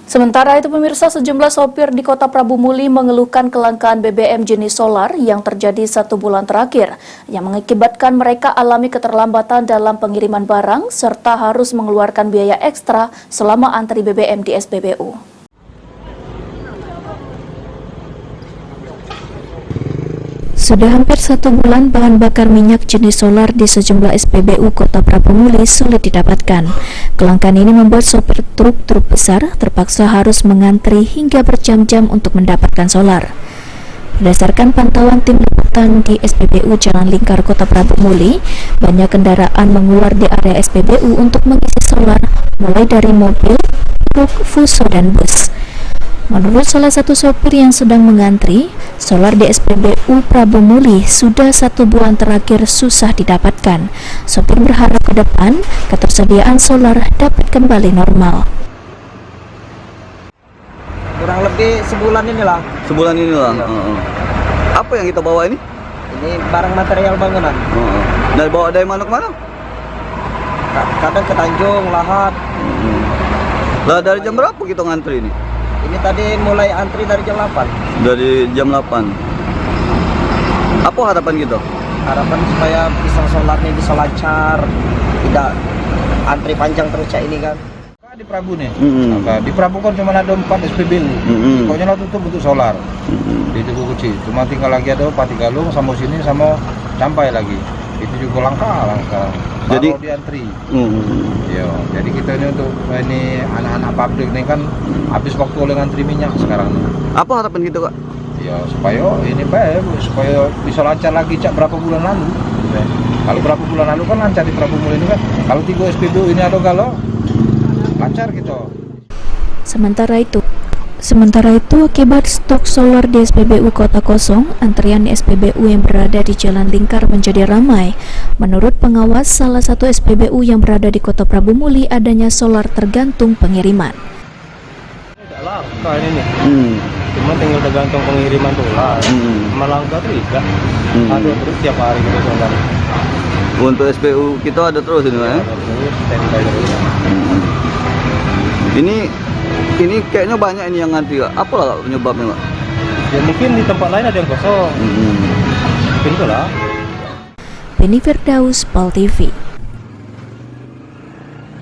Sementara itu pemirsa, sejumlah sopir di Kota Prabu Muli mengeluhkan kelangkaan BBM jenis solar yang terjadi 1 bulan terakhir, yang mengakibatkan mereka alami keterlambatan dalam pengiriman barang serta harus mengeluarkan biaya ekstra selama antri BBM di SPBU. Sudah hampir 1 bulan bahan bakar minyak jenis solar di sejumlah SPBU Kota Prabu Muli sulit didapatkan. Kelangkaan ini membuat sopir truk besar terpaksa harus mengantri hingga berjam-jam untuk mendapatkan solar. Berdasarkan pantauan tim liputan di SPBU Jalan Lingkar Kota Prabu Muli, banyak kendaraan mengular di area SPBU untuk mengisi solar, mulai dari mobil, truk, fuso, dan bus. Menurut salah satu sopir yang sedang mengantri, solar di SPBU Prabu Muli sudah 1 bulan terakhir susah didapatkan. Sopir berharap ke depan ketersediaan solar dapat kembali normal. Kurang lebih sebulan inilah. Sebulan inilah. Iya. Apa yang kita bawa ini? Ini barang material bangunan. Dari bawa dari mana ke mana? Kadang ke Tanjung, Lahat. Lah dari jam berapa kita ngantri ini? Ini tadi mulai antri dari jam 8. Dari jam 8. Apa harapan kita? Harapan supaya bisa solarnya bisa lancar, tidak antri panjang terus cak ini kan. Di Prabu nih, di Prabu kan cuma ada 4 SPBU, pokoknya lah tutup untuk solar di Tugu Kecil. Cuma tinggal lagi ada Patigalung sama sini sama Campai lagi. Itu juga langka sekarang. Jadi baru diantri. Yo, jadi kita ini untuk ini anak-anak pabrik ini kan habis waktu oleh ngantri minyak sekarang. apa harapan kita, Kak? Ya supaya ini baik, supaya bisa lancar lagi cak berapa bulan lalu. Kalau berapa bulan lalu kan lancar di Prabu Muli ini kan. Kalau 3 SPBU ini ada kalau lancar gitu. Sementara itu, akibat stok solar di SPBU Kota kosong, antrian di SPBU yang berada di Jalan Lingkar menjadi ramai. Menurut pengawas salah satu SPBU yang berada di Kota Prabu Muli, adanya solar tergantung pengiriman. Tidak langka ini nih. Cuma tinggal tergantung pengiriman solar. Melangkah tidak. Ada terus tiap hari gitu solar. Untuk SPU kita ada terus ini, Pak, ya? Standby terus. Ini kayaknya banyak ini yang ngantri, Kak. Apa lah penyebabnya, Kak? Ya mungkin di tempat lain ada yang kosong. Mungkin itulah. Beni Firdaus, PAL TV.